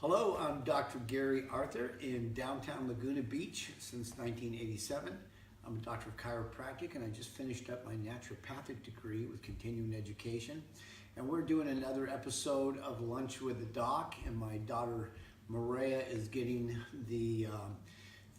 Hello, I'm Dr. Gary Arthur in downtown Laguna Beach since 1987. I'm a doctor of chiropractic and I just finished up my naturopathic degree with continuing education. And we're doing another episode of Lunch with the Doc, and my daughter Maria is getting the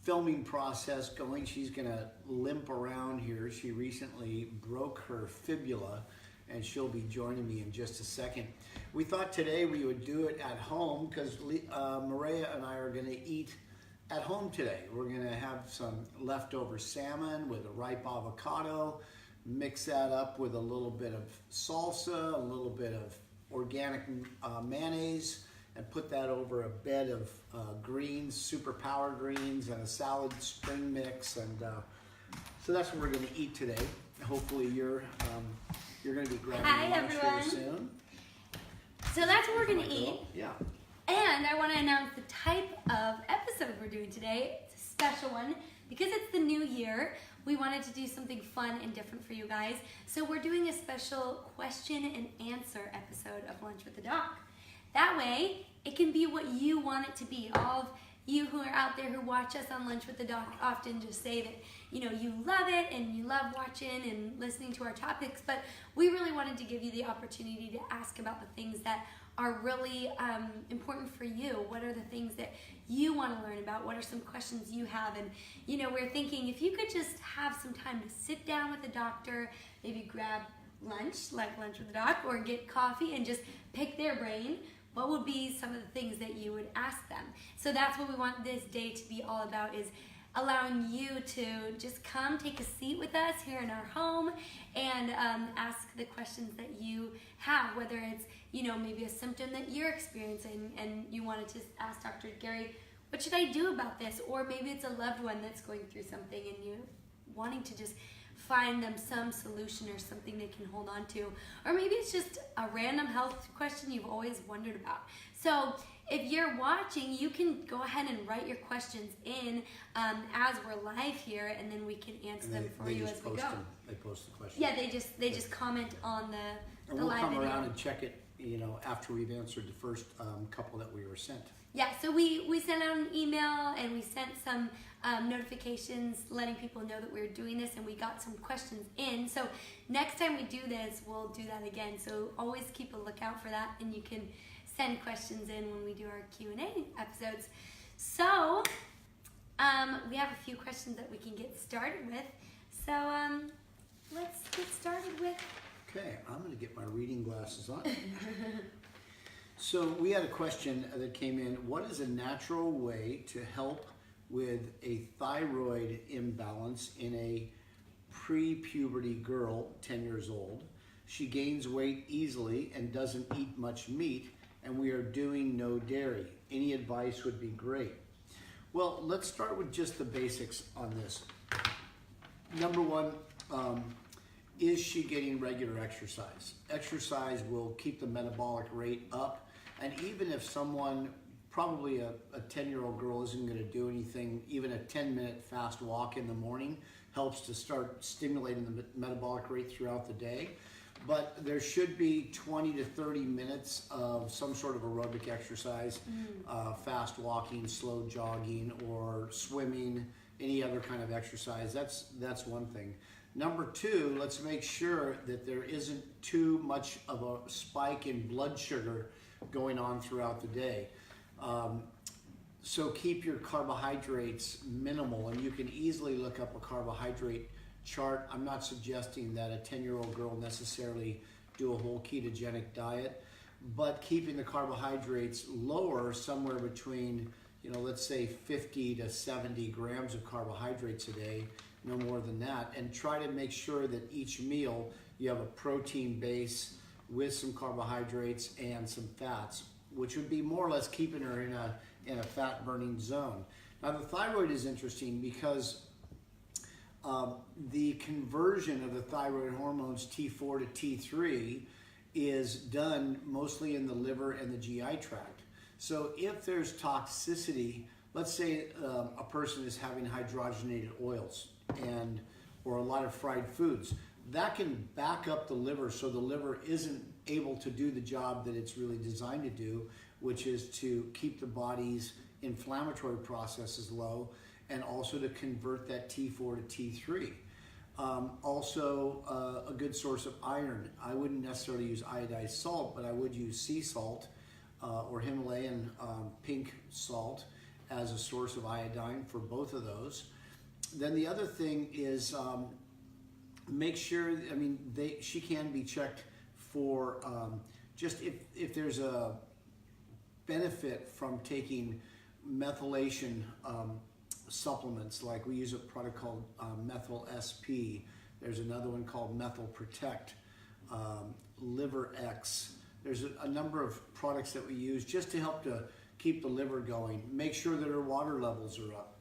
filming process going. She's gonna limp around here. She recently broke her fibula and she'll be joining me in just a second. We thought today we would do it at home because Maria and I are gonna eat at home today. We're gonna have some leftover salmon with a ripe avocado, mix that up with a little bit of salsa, a little bit of organic mayonnaise, and put that over a bed of greens, super power greens, and a salad spring mix. And so that's what we're gonna eat today. Hopefully you're gonna be grabbing lunch here soon. So that's what we're gonna eat. Yeah. And I want to announce the type of episode we're doing today. It's a special one because it's the new year. We wanted to do something fun and different for you guys. So we're doing a special question and answer episode of Lunch with the Doc. That way, it can be what you want it to be. All of you who are out there who watch us on Lunch with the Doc often just say that, you love it and you love watching and listening to our topics, but we really wanted to give you the opportunity to ask about the things that are really important for you. What are the things that you want to learn about? What are some questions you have? And, we're thinking if you could just have some time to sit down with the doctor, maybe grab lunch, like Lunch with the Doc, or get coffee and just pick their brain, what would be some of the things that you would ask them? So that's what we want this day to be all about, is allowing you to just come take a seat with us here in our home and ask the questions that you have, whether it's, maybe a symptom that you're experiencing and you wanted to ask Dr. Gary, what should I do about this? Or maybe it's a loved one that's going through something and you're wanting to just find them some solution or something they can hold on to. Or maybe it's just a random health question you've always wondered about. So if you're watching, you can go ahead and write your questions in as we're live here, and then we can answer them for you as we go. They post the questions. Yeah, they just comment on the we'll live come video. around and check it, after we've answered the first couple that we were sent. Yeah, so we sent out an email and we sent some notifications letting people know that we were doing this, and we got some questions in. So next time we do this, we'll do that again. So always keep a lookout for that, and you can send questions in when we do our Q&A episodes. So we have a few questions that we can get started with. So let's get started with... Okay, I'm going to get my reading glasses on. So we had a question that came in. What is a natural way to help with a thyroid imbalance in a pre-puberty girl, 10 years old? She gains weight easily and doesn't eat much meat, and we are doing no dairy. Any advice would be great. Well, let's start with just the basics on this. Number one, is she getting regular exercise? Exercise will keep the metabolic rate up, and even if someone, probably a 10-year-old girl isn't going to do anything, even a 10-minute fast walk in the morning helps to start stimulating the metabolic rate throughout the day. But there should be 20 to 30 minutes of some sort of aerobic exercise, fast walking, slow jogging, or swimming, any other kind of exercise. That's one thing. Number two, let's make sure that there isn't too much of a spike in blood sugar going on throughout the day. So keep your carbohydrates minimal, and you can easily look up a carbohydrate chart. I'm not suggesting that a 10-year-old girl necessarily do a whole ketogenic diet, but keeping the carbohydrates lower, somewhere between, let's say 50 to 70 grams of carbohydrates a day, no more than that, and try to make sure that each meal you have a protein base with some carbohydrates and some fats, which would be more or less keeping her in a fat burning zone. Now the thyroid is interesting because the conversion of the thyroid hormones T4 to T3 is done mostly in the liver and the GI tract. So if there's toxicity, let's say a person is having hydrogenated oils or a lot of fried foods, that can back up the liver so the liver isn't able to do the job that it's really designed to do, which is to keep the body's inflammatory processes low and also to convert that T4 to T3. Also, a good source of iron. I wouldn't necessarily use iodized salt, but I would use sea salt or Himalayan pink salt as a source of iodine for both of those. Then the other thing is make sure, I mean, she can be checked for just if there's a benefit from taking methylation supplements, like we use a product called Methyl SP. There's another one called Methyl Protect, Liver X. There's a number of products that we use just to help to keep the liver going, make sure that her water levels are up.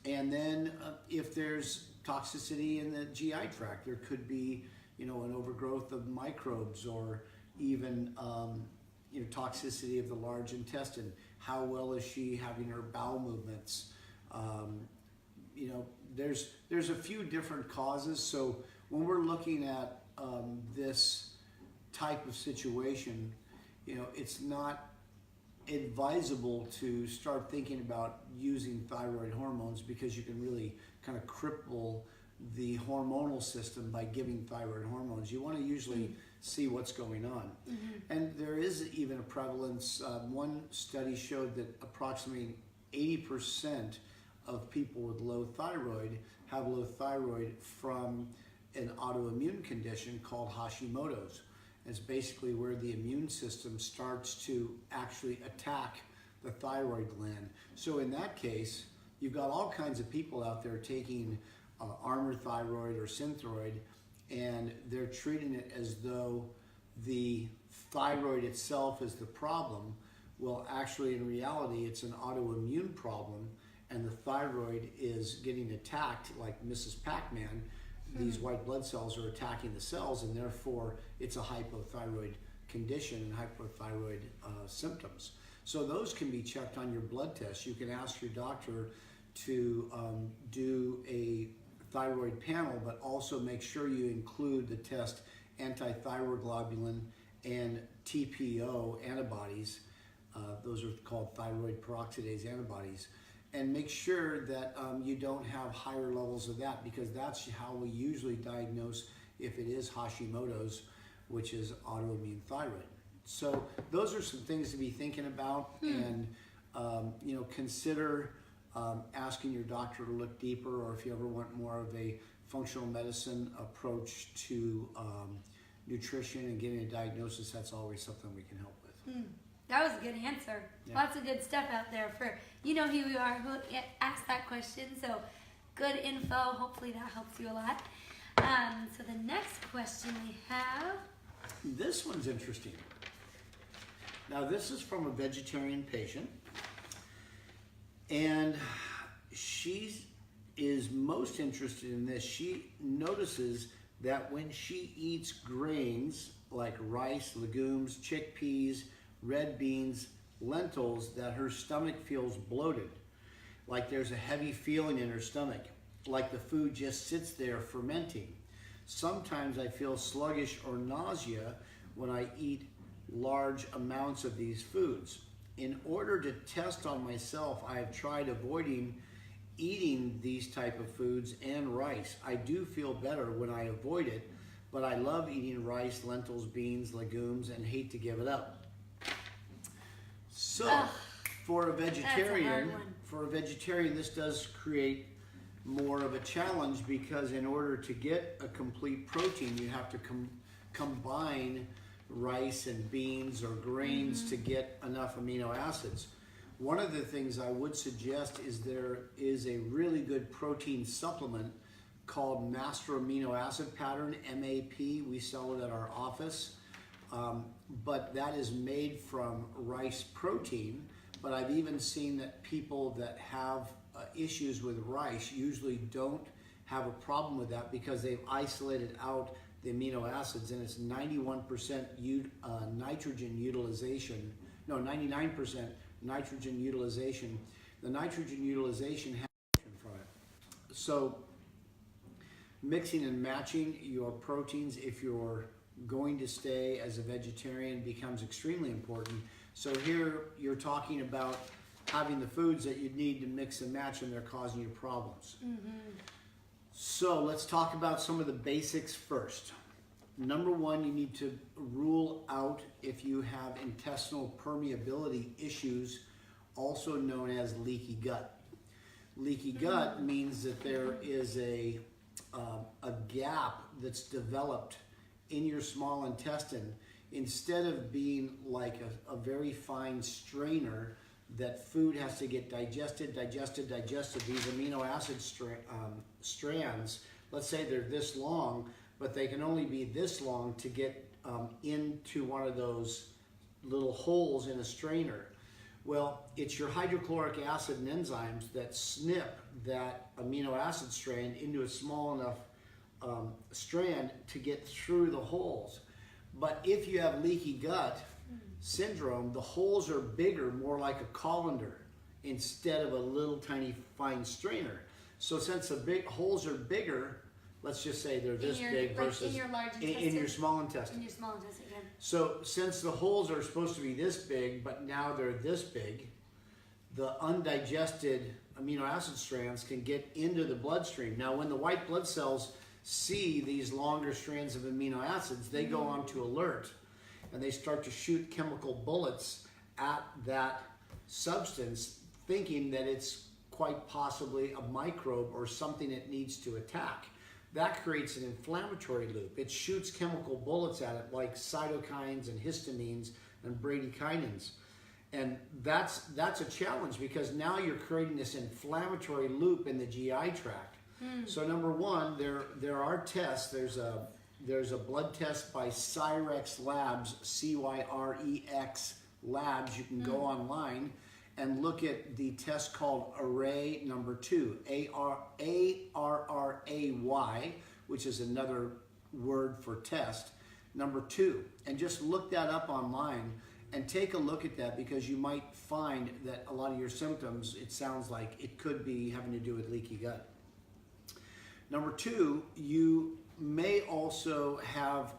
And then if there's toxicity in the GI tract, there could be, you know, an overgrowth of microbes or even you know, toxicity of the large intestine. How well is she having her bowel movements? You know, there's a few different causes. So when we're looking at this type of situation, you know, it's not advisable to start thinking about using thyroid hormones, because you can really kind of cripple the hormonal system by giving thyroid hormones. You want to usually see what's going on. And there is even a prevalence. One study showed that approximately 80% of people with low thyroid have low thyroid from an autoimmune condition called Hashimoto's. It's basically where the immune system starts to actually attack the thyroid gland. So in that case, you've got all kinds of people out there taking Armour Thyroid or Synthroid, and they're treating it as though the thyroid itself is the problem. Well, actually, in reality, it's an autoimmune problem, and the thyroid is getting attacked like Mrs. Pac-Man. These white blood cells are attacking the cells, and therefore it's a hypothyroid condition and hypothyroid symptoms. So those can be checked on your blood test. You can ask your doctor to do a thyroid panel, but also make sure you include the test antithyroid globulin and TPO antibodies. Those are called thyroid peroxidase antibodies. And make sure that you don't have higher levels of that, because that's how we usually diagnose if it is Hashimoto's, which is autoimmune thyroid. So those are some things to be thinking about, and you know, consider asking your doctor to look deeper, or if you ever want more of a functional medicine approach to nutrition and getting a diagnosis, that's always something we can help with. That was a good answer. Yeah. Lots of good stuff out there for, you know who you are, who asked that question. So good info. Hopefully that helps you a lot. So the next question we have. This one's interesting. Now this is from a vegetarian patient, and she is most interested in this. She notices that when she eats grains like rice, legumes, chickpeas, red beans, lentils, that her stomach feels bloated, like there's a heavy feeling in her stomach, like the food just sits there fermenting. Sometimes I feel sluggish or nausea when I eat large amounts of these foods. In order to test on myself, I have tried avoiding eating these type of foods and rice. I do feel better when I avoid it, but I love eating rice, lentils, beans, legumes, and hate to give it up. So, for a vegetarian, this does create more of a challenge, because in order to get a complete protein, you have to combine rice and beans or grains to get enough amino acids. One of the things I would suggest is there is a really good protein supplement called Master Amino Acid Pattern, MAP. We sell it at our office. But that is made from rice protein. But I've even seen that people that have issues with rice usually don't have a problem with that, because they've isolated out the amino acids, and it's 91% nitrogen utilization. No, 99% nitrogen utilization. The nitrogen utilization has nitrogen from it. So mixing and matching your proteins, if you're going to stay as a vegetarian becomes extremely important. So here you're talking about having the foods that you need to mix and match, and they're causing you problems. So let's talk about some of the basics first. Number one, you need to rule out if you have intestinal permeability issues, also known as leaky gut. Leaky gut means that there is a gap that's developed in your small intestine. Instead of being like a very fine strainer that food has to get digested, these amino acid strands, let's say they're this long, but they can only be this long to get into one of those little holes in a strainer. Well, it's your hydrochloric acid and enzymes that snip that amino acid strand into a small enough strand to get through the holes. But if you have leaky gut syndrome, the holes are bigger, more like a colander, instead of a little tiny fine strainer. So since the big holes are bigger, let's just say they're this big versus in your large intestine, in your small intestine. In your small intestine, yeah. So since the holes are supposed to be this big, but now they're this big, the undigested amino acid strands can get into the bloodstream. Now when the white blood cells see these longer strands of amino acids, they go on to alert, and they start to shoot chemical bullets at that substance, thinking that it's quite possibly a microbe or something it needs to attack. That creates an inflammatory loop. It shoots chemical bullets at it like cytokines and histamines and bradykinins. And that's a challenge, because now you're creating this inflammatory loop in the GI tract. So number one, there are tests. There's a blood test by Cyrex Labs, Cyrex Labs. You can go online and look at the test called Array number 2, ARRAY, which is another word for test, number 2. And just look that up online and take a look at that, because you might find that a lot of your symptoms, it sounds like it could be having to do with leaky gut. Number 2, you may also have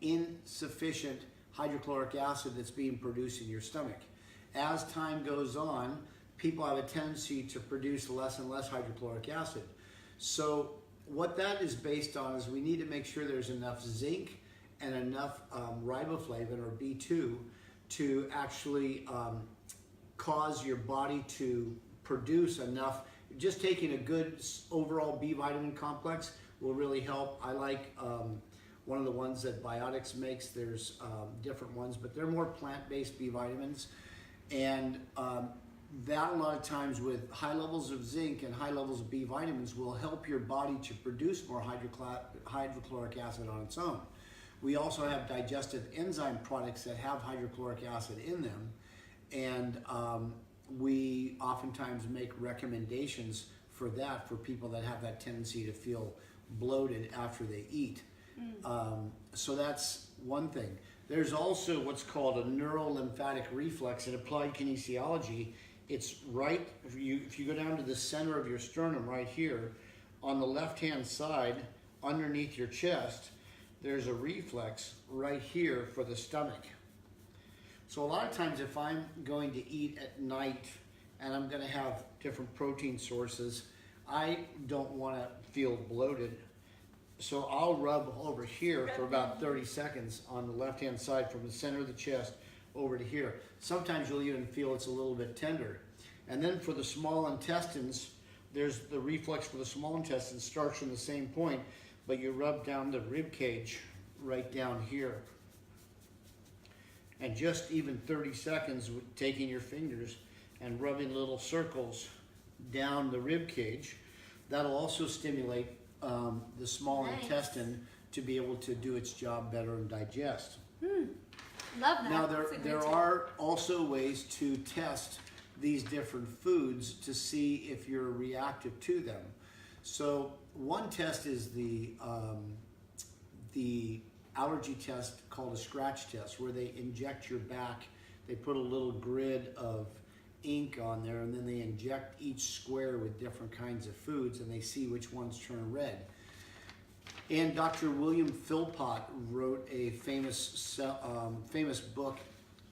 insufficient hydrochloric acid that's being produced in your stomach. As time goes on, people have a tendency to produce less and less hydrochloric acid. So what that is based on is we need to make sure there's enough zinc and enough riboflavin, or B2, to actually cause your body to produce enough. Just taking a good overall B vitamin complex will really help. I like one of the ones that Biotics makes. There's different ones, but they're more plant-based B vitamins. And that a lot of times with high levels of zinc and high levels of B vitamins will help your body to produce more hydrochloric acid on its own. We also have digestive enzyme products that have hydrochloric acid in them, and we oftentimes make recommendations for that for people that have that tendency to feel bloated after they eat. So that's one thing. There's also what's called a neurolymphatic reflex in applied kinesiology. It's right, if you go down to the center of your sternum right here, on the left-hand side, underneath your chest, there's a reflex right here for the stomach. So a lot of times if I'm going to eat at night and I'm going to have different protein sources, I don't want to feel bloated. So I'll rub over here for about 30 seconds on the left-hand side from the center of the chest over to here. Sometimes you'll even feel it's a little bit tender. And then for the small intestines, there's the reflex for the small intestines starts from the same point, but you rub down the rib cage right down here. And just even 30 seconds with taking your fingers and rubbing little circles down the rib cage, that'll also stimulate the small intestine to be able to do its job better and digest. Love that. Now there are also ways to test these different foods to see if you're reactive to them. So one test is the allergy test called a scratch test, where they inject your back. They put a little grid of ink on there, and then they inject each square with different kinds of foods, and they see which ones turn red. And Dr. William Philpott wrote a famous book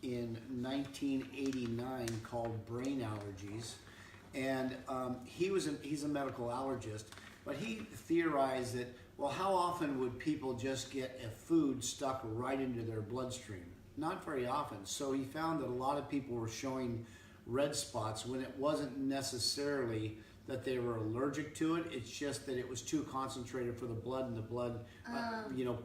in 1989 called Brain Allergies. And he's a medical allergist, but he theorized that, well, how often would people just get a food stuck right into their bloodstream? Not very often. So he found that a lot of people were showing red spots when it wasn't necessarily that they were allergic to it. It's just that it was too concentrated for the blood, and the blood,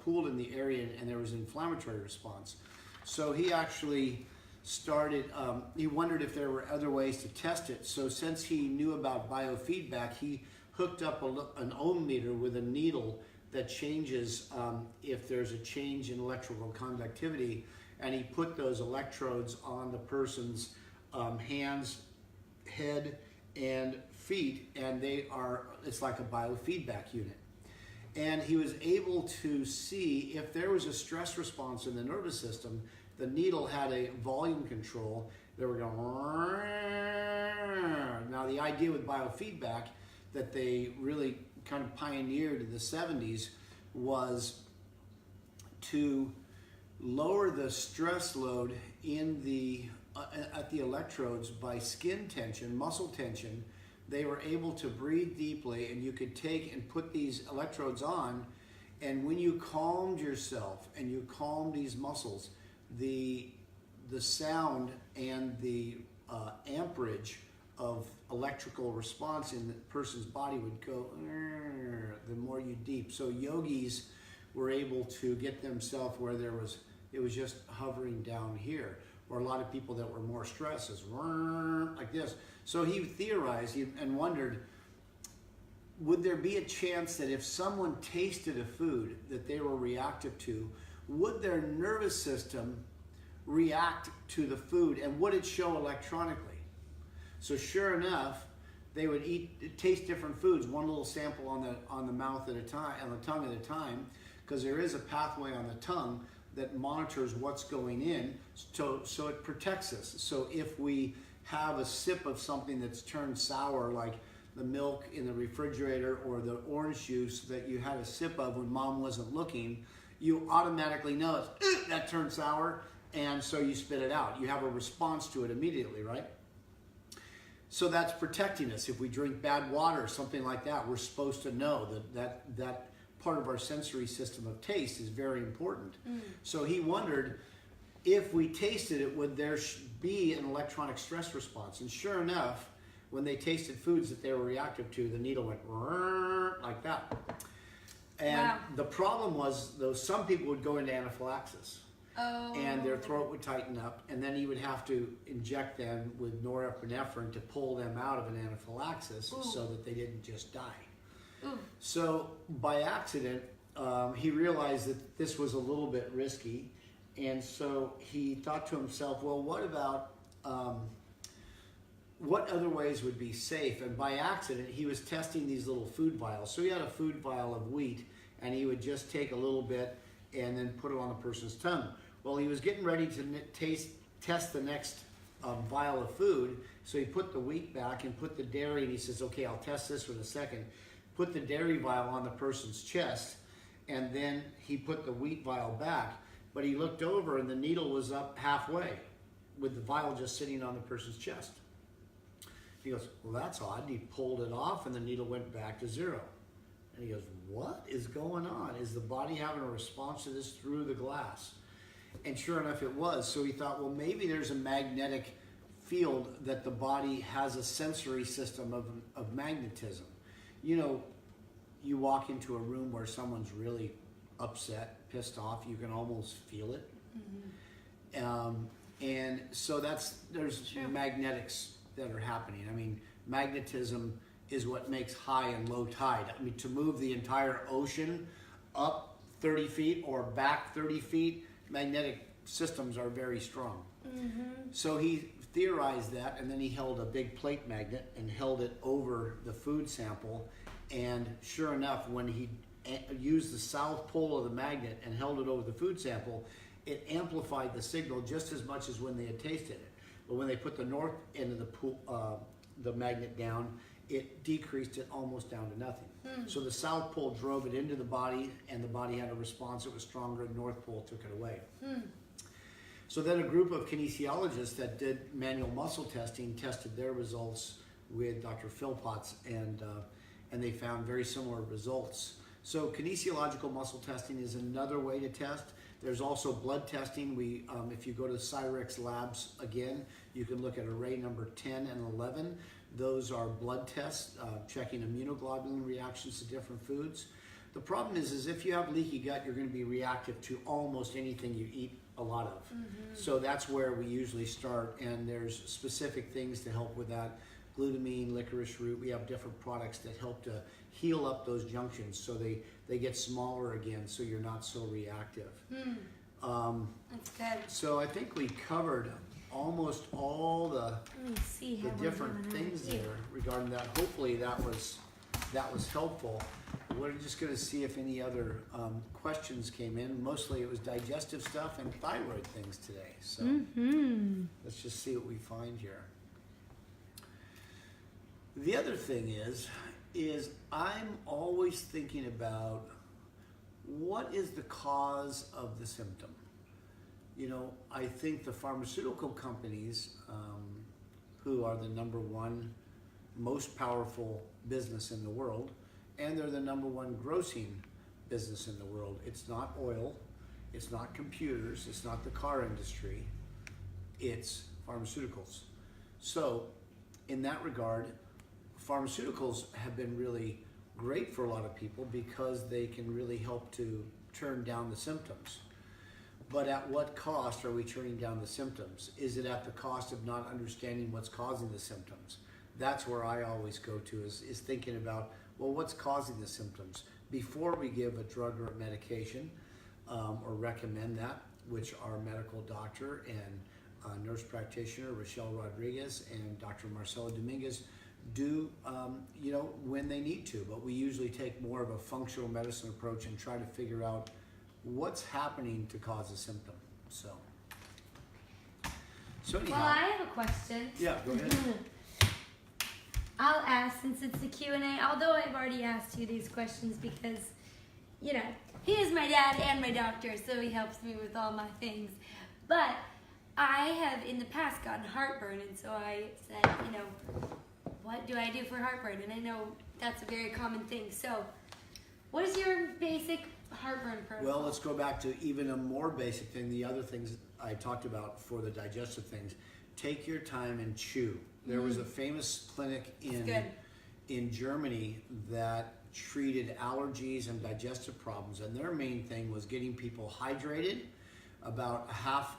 pooled in the area, and there was an inflammatory response. So he actually started, he wondered if there were other ways to test it. So since he knew about biofeedback, he hooked up an ohm meter with a needle that changes if there's a change in electrical conductivity, and he put those electrodes on the person's hands, head, and feet, and it's like a biofeedback unit. And he was able to see if there was a stress response in the nervous system. The needle had a volume control. They were going. Now the idea with biofeedback that they really kind of pioneered in the 70s was to lower the stress load in at the electrodes by skin tension, muscle tension. They were able to breathe deeply, and you could take and put these electrodes on, and when you calmed yourself and you calmed these muscles, the sound and the amperage of electrical response in the person's body would go the more you deep. So yogis were able to get themselves where it was just hovering down here, or a lot of people that were more stressed is like this. So he theorized and wondered, would there be a chance that if someone tasted a food that they were reactive to, would their nervous system react to the food, and would it show electronically? So sure enough, they would taste different foods, one little sample on the mouth at a time, on the tongue at a time, because there is a pathway on the tongue that monitors what's going in, so it protects us. So if we have a sip of something that's turned sour, like the milk in the refrigerator or the orange juice that you had a sip of when mom wasn't looking, you automatically know that turned sour, and so you spit it out. You have a response to it immediately, right? So that's protecting us. If we drink bad water, something like that, we're supposed to know that part of our sensory system of taste is very important. So he wondered, if we tasted it, would there be an electronic stress response? And sure enough, when they tasted foods that they were reactive to, the needle went like that. And the problem was, though, some people would go into anaphylaxis. And their throat would tighten up, and then he would have to inject them with norepinephrine to pull them out of an anaphylaxis so that they didn't just die. So by accident, he realized that this was a little bit risky, and so he thought to himself, well, what about, what other ways would be safe? And by accident, he was testing these little food vials. So he had a food vial of wheat, and he would just take a little bit and then put it on a person's tongue. Well, he was getting ready to test the next vial of food, so he put the wheat back and put the dairy, and he says, okay, I'll test this in a second. Put the dairy vial on the person's chest, and then he put the wheat vial back, but he looked over and the needle was up halfway with the vial just sitting on the person's chest. He goes, well, that's odd. He pulled it off and the needle went back to zero. And he goes, what is going on? Is the body having a response to this through the glass? And sure enough, it was. So he thought, well, maybe there's a magnetic field that the body has a sensory system of magnetism. You know, you walk into a room where someone's really upset, pissed off, you can almost feel it. And so there's magnetics that are happening. I mean, magnetism is what makes high and low tide. I mean, to move the entire ocean up 30 feet or back 30 feet, magnetic systems are very strong. So he theorized that, and then he held a big plate magnet and held it over the food sample, and sure enough, when he used the south pole of the magnet and held it over the food sample, it amplified the signal just as much as when they had tasted it. But when they put the north end of the magnet down, it decreased it almost down to nothing. So the South Pole drove it into the body, and the body had a response that was stronger, and North Pole took it away. So then a group of kinesiologists that did manual muscle testing tested their results with Dr. Philpotts, and they found very similar results. So kinesiological muscle testing is another way to test. There's also blood testing. If you go to Cyrex Labs again, you can look at array number 10 and 11. Those are blood tests, checking immunoglobulin reactions to different foods. The problem is if you have leaky gut, you're going to be reactive to almost anything you eat a lot of. So that's where we usually start, and there's specific things to help with that. Glutamine, licorice root, we have different products that help to heal up those junctions so they get smaller again, so you're not so reactive. That's good. So I think we covered almost all the Let me see how we're different doing things right here. there regarding that. Hopefully that was helpful. We're just going to see if any other questions came in. Mostly it was digestive stuff and thyroid things today. So let's just see what we find here. The other thing is I'm always thinking about what is the cause of the symptom. You know, I think the pharmaceutical companies, who are the #1 most powerful business in the world, and they're the #1 grossing business in the world. It's not oil, it's not computers, it's not the car industry, it's pharmaceuticals. So in that regard, pharmaceuticals have been really great for a lot of people because they can really help to turn down the symptoms. But at what cost are we turning down the symptoms? Is it at the cost of not understanding what's causing the symptoms? That's where I always go to is thinking about, well, what's causing the symptoms? Before we give a drug or a medication, or recommend that, which our medical doctor and nurse practitioner, Rochelle Rodriguez, and Dr. Marcelo Dominguez do, when they need to. But we usually take more of a functional medicine approach and try to figure out what's happening to cause a symptom. So anyhow. Well, I have a question. Yeah, go ahead. I'll ask since it's the Q&A, although I've already asked you these questions because, he is my dad and my doctor, so he helps me with all my things. But I have in the past gotten heartburn, and so I said, what do I do for heartburn? And I know that's a very common thing. So what is your basic heartburn protocol? Well, let's go back to even a more basic thing. The other things I talked about for the digestive things. Take your time and chew. There was a famous clinic in Germany that treated allergies and digestive problems, and their main thing was getting people hydrated, about a half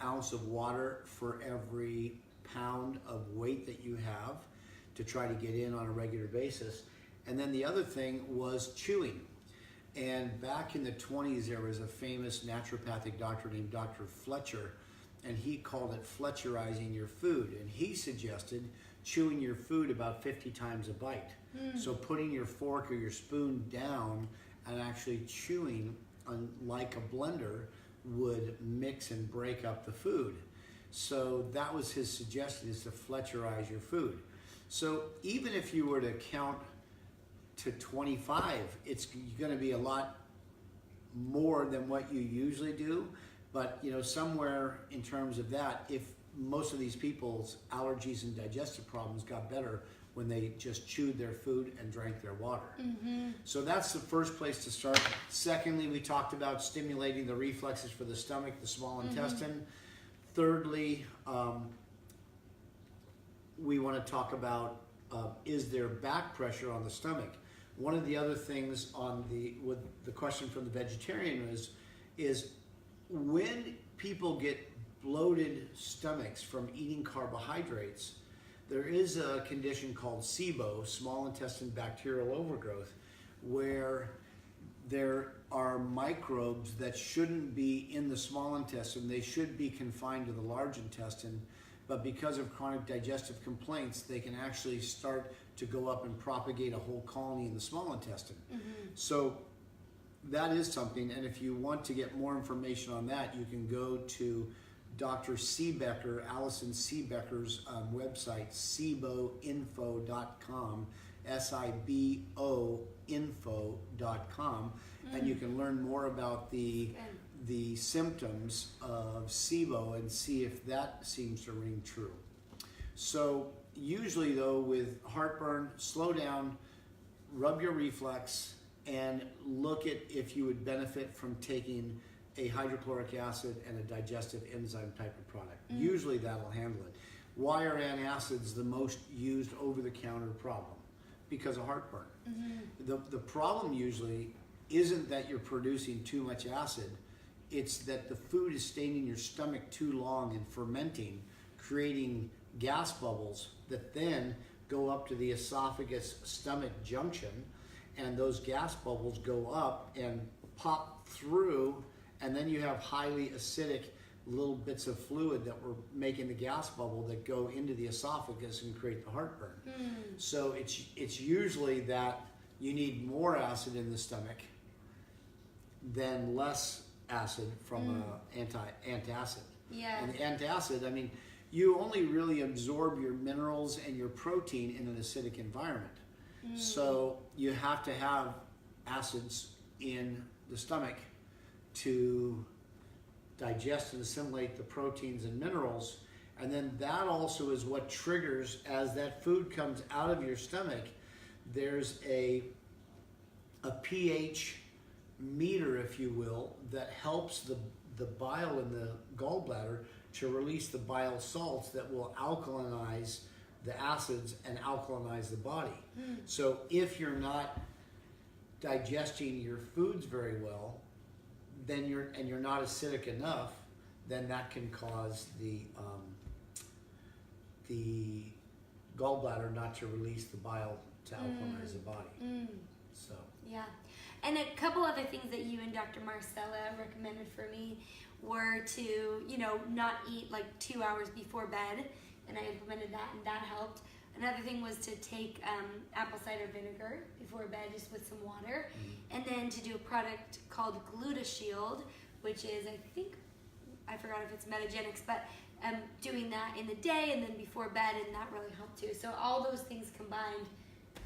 ounce of water for every pound of weight that you have to try to get in on a regular basis. And then the other thing was chewing. And back in the 20s, there was a famous naturopathic doctor named Dr. Fletcher, and he called it Fletcherizing your food. And he suggested chewing your food about 50 times a bite. So putting your fork or your spoon down and actually chewing like a blender would mix and break up the food. So that was his suggestion, is to Fletcherize your food. So even if you were to count to 25, it's going to be a lot more than what you usually do. But somewhere in terms of that, if most of these people's allergies and digestive problems got better when they just chewed their food and drank their water. So that's the first place to start. Secondly, we talked about stimulating the reflexes for the stomach, the small intestine. Thirdly, we want to talk about is there back pressure on the stomach? One of the other things with the question from the vegetarian is when people get bloated stomachs from eating carbohydrates, there is a condition called SIBO, small intestine bacterial overgrowth, where there are microbes that shouldn't be in the small intestine. They should be confined to the large intestine, but because of chronic digestive complaints, they can actually start to go up and propagate a whole colony in the small intestine. So that is something, and if you want to get more information on that, you can go to Dr. Seebecker, Allison Seebecker's website, siboinfo.com, SIBO info.com, and you can learn more about the symptoms of SIBO and see if that seems to ring true. So usually though, with heartburn, slow down, rub your reflex, and look at if you would benefit from taking a hydrochloric acid and a digestive enzyme type of product. Usually that'll handle it. Why are antacids the most used over-the-counter problem? Because of heartburn. The problem usually isn't that you're producing too much acid, it's that the food is staying in your stomach too long and fermenting, creating gas bubbles that then go up to the esophagus stomach junction, and those gas bubbles go up and pop through, and then you have highly acidic little bits of fluid that were making the gas bubble that go into the esophagus and create the heartburn. So it's usually that you need more acid in the stomach than less acid from antacid. Yeah. And the antacid, I mean, you only really absorb your minerals and your protein in an acidic environment. So you have to have acids in the stomach to digest and assimilate the proteins and minerals, and then that also is what triggers, as that food comes out of your stomach, there's a pH meter, if you will, that helps the bile in the gallbladder to release the bile salts that will alkalinize the acids and alkalinize the body. So if you're not digesting your foods very well, then you're not acidic enough, then that can cause the gallbladder not to release the bile to alkalinize the body. So yeah, and a couple other things that you and Dr. Marcella recommended for me were to, not eat like 2 hours before bed, and I implemented that, and that helped. Another thing was to take apple cider vinegar before bed, just with some water, and then to do a product called GlutaShield, which is, I forgot if it's Metagenics, but doing that in the day and then before bed, and that really helped too. So all those things combined,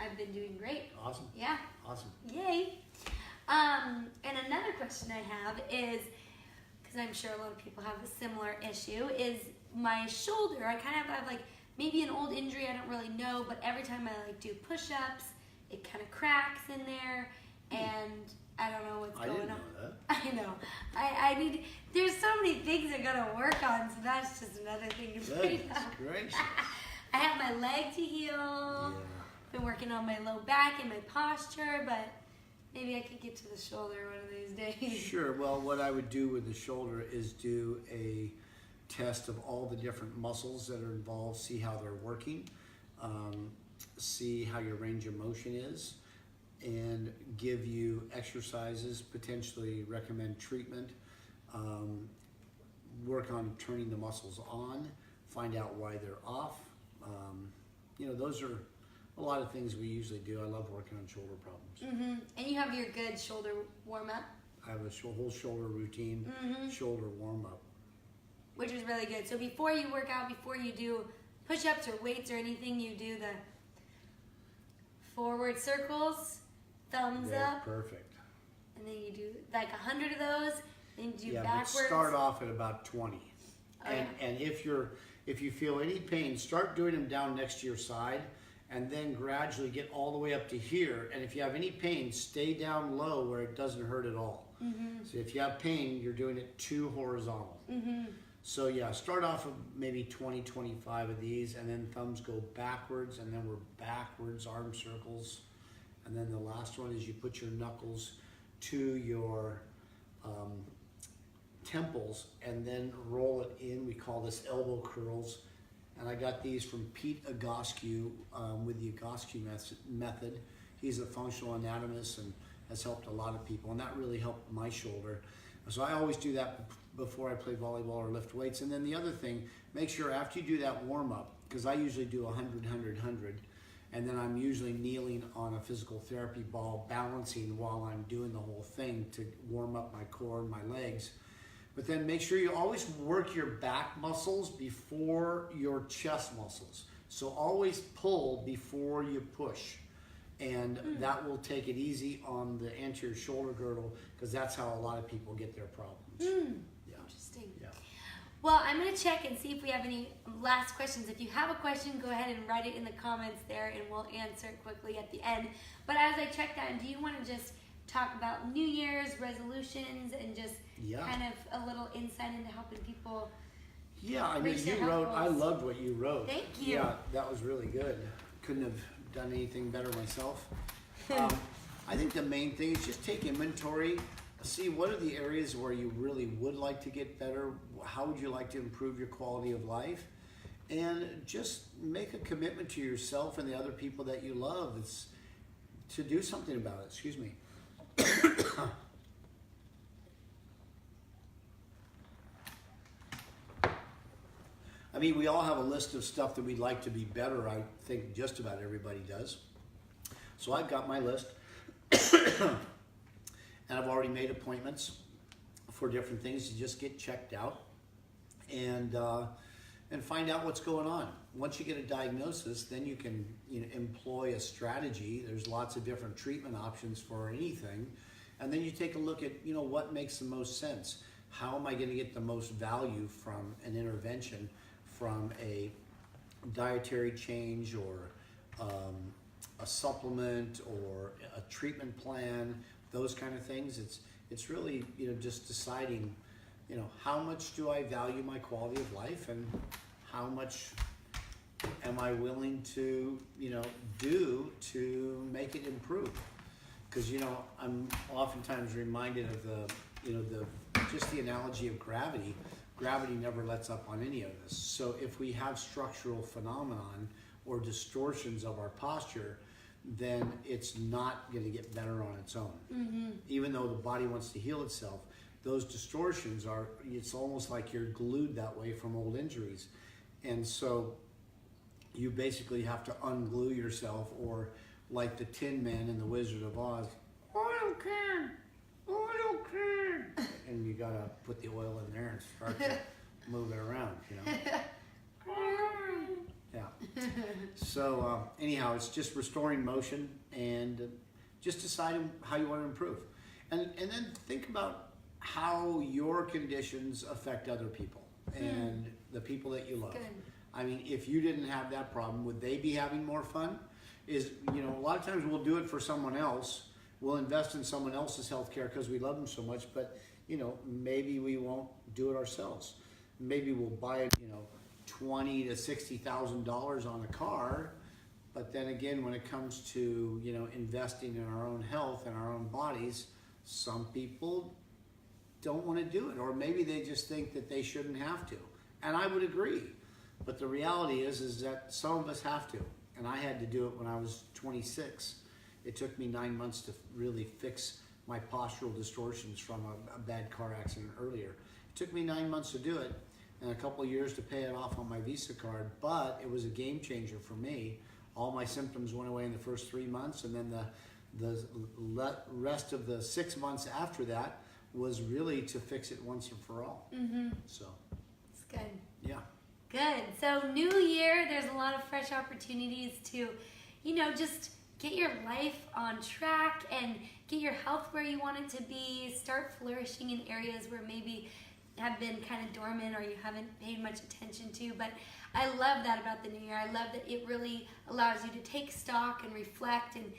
I've been doing great. awesome. Yeah. Awesome. Yay. And another question I have is, because I'm sure a lot of people have a similar issue, is my shoulder. I kind of have like maybe an old injury, I don't really know, but every time I like do push-ups, it kind of cracks in there, and I don't know what's going on. I didn't know that. I know. I need, there's so many things I gotta work on, so that's just another thing to bring Goodness up. gracious. I have my leg to heal. Yeah. Been working on my low back and my posture, but maybe I could get to the shoulder one of these days. Sure. Well, what I would do with the shoulder is do a test of all the different muscles that are involved, see how they're working, see how your range of motion is, and give you exercises, potentially recommend treatment, work on turning the muscles on, find out why they're off. Those are a lot of things we usually do. I love working on shoulder problems. And you have your good shoulder warm up, I have a whole shoulder routine, shoulder warm up. which is really good. So before you work out, before you do push-ups or weights or anything, you do the forward circles, thumbs up, Perfect. and then you do like 100 of those. Then you do But backwards. start off at about 20. Okay. And if you feel any pain, start doing them down next to your side, and then gradually get all the way up to here. And if you have any pain, stay down low where it doesn't hurt at all. So if you have pain, you're doing it too horizontal. So yeah, start off with maybe 20, 25 of these, and then thumbs go backwards, and then we're backwards, arm circles. And then the last one is you put your knuckles to your temples and then roll it in. We call this elbow curls. And I got these from Pete Agoscu with the Agoscu method. He's a functional anatomist and has helped a lot of people, and that really helped my shoulder. So I always do that before I play volleyball or lift weights. And then the other thing, make sure after you do that warm up, because I usually do 100, 100, 100, and then I'm usually kneeling on a physical therapy ball, balancing while I'm doing the whole thing to warm up my core and my legs. But then make sure you always work your back muscles before your chest muscles. So always pull before you push. And that will take it easy on the anterior shoulder girdle, because that's how a lot of people get their problems. Yeah. Interesting. Yeah. Well, I'm going to check and see if we have any last questions. If you have a question, go ahead and write it in the comments there, and we'll answer it quickly at the end. But as I check that, do you want to just talk about New Year's resolutions and just kind of a little insight into helping people? Yeah, I mean, reach their health I goals? loved what you wrote. Thank you. Yeah, that was really good. Couldn't have done anything better myself. I think the main thing is just take inventory, see what are the areas where you really would like to get better, how would you like to improve your quality of life, and just make a commitment to yourself and the other people that you love. It's to do something about it. Excuse me. I mean, we all have a list of stuff that we'd like to be better. I think just about everybody does. So I've got my list, and I've already made appointments for different things to just get checked out and find out what's going on. Once you get a diagnosis, then you can employ a strategy. There's lots of different treatment options for anything, and then you take a look at what makes the most sense. How am I going to get the most value from an intervention, from a dietary change or a supplement or a treatment plan, those kind of things. It's really just deciding how much do I value my quality of life, and how much am I willing to do to make it improve. Because I'm oftentimes reminded of the analogy of gravity. Gravity never lets up on any of this. So if we have structural phenomenon or distortions of our posture, then it's not going to get better on its own. Even though the body wants to heal itself, those distortions it's almost like you're glued that way from old injuries. And so you basically have to unglue yourself, or like the Tin Man in The Wizard of Oz, oil can, and you gotta put the oil in there and start to move it around, Yeah. So anyhow, it's just restoring motion and just deciding how you want to improve, and then think about how your conditions affect other people and the people that you love. Good. I mean, if you didn't have that problem, would they be having more fun? A lot of times we'll do it for someone else. We'll invest in someone else's healthcare because we love them so much, but maybe we won't do it ourselves. Maybe we'll buy $20,000 to $60,000 on a car, but then again, when it comes to investing in our own health and our own bodies, some people don't want to do it, or maybe they just think that they shouldn't have to. And I would agree, but the reality is that some of us have to. And I had to do it when I was 26. It took me 9 months to really fix my postural distortions from a bad car accident earlier. It took me 9 months to do it, and a couple of years to pay it off on my Visa card, but it was a game changer for me. All my symptoms went away in the first 3 months, and then the rest of the 6 months after that was really to fix it once and for all. So It's good. yeah. Good. So new year, there's a lot of fresh opportunities to, just get your life on track and get your health where you want it to be. Start flourishing in areas where maybe have been kind of dormant or you haven't paid much attention to. But I love that about the new year. I love that it really allows you to take stock and reflect and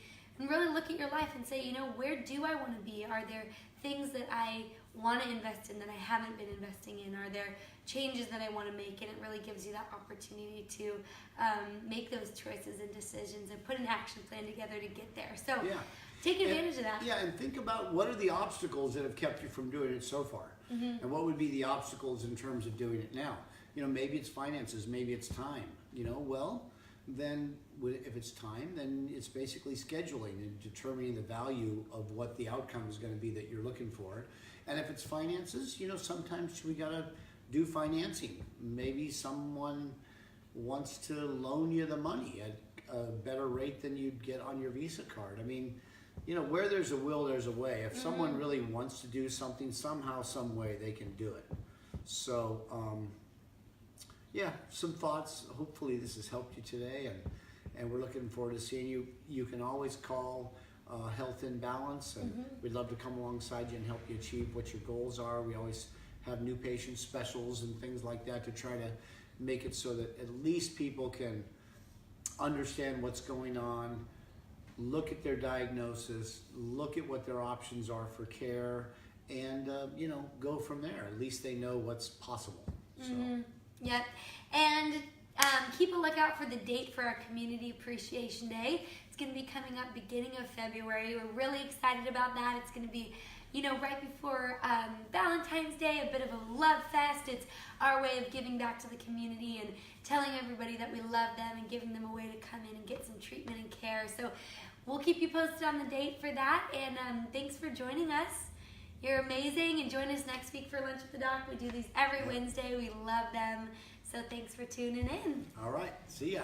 really look at your life and say, where do I want to be? Are there things that I want to invest in that I haven't been investing in? Are there changes that I want to make? And it really gives you that opportunity to make those choices and decisions and put an action plan together to get there. So take advantage of that. Yeah, and think about what are the obstacles that have kept you from doing it so far, and what would be the obstacles in terms of doing it now. Maybe it's finances, maybe it's time. Well, then if it's time, then it's basically scheduling and determining the value of what the outcome is going to be that you're looking for. And if it's finances, sometimes we got to do financing. Maybe someone wants to loan you the money at a better rate than you'd get on your Visa card. I mean, you know, where there's a will, there's a way. If someone really wants to do something, somehow, some way, they can do it. So, yeah, some thoughts. Hopefully this has helped you today, and we're looking forward to seeing you. You can always call Health in Balance, and we'd love to come alongside you and help you achieve what your goals are. We always have new patient specials and things like that to try to make it so that at least people can understand what's going on, look at their diagnosis, look at what their options are for care, and you know, go from there. At least they know what's possible. So. Yep. And keep a lookout for the date for our Community Appreciation Day. It's going to be coming up beginning of February. We're really excited about that. It's going to be, you know, right before Valentine's Day, a bit of a love fest. It's our way of giving back to the community and telling everybody that we love them and giving them a way to come in and get some treatment and care. So we'll keep you posted on the date for that. And thanks for joining us. You're amazing. And join us next week for Lunch with the Doc. We do these every Wednesday. We love them. So thanks for tuning in. All right. See ya.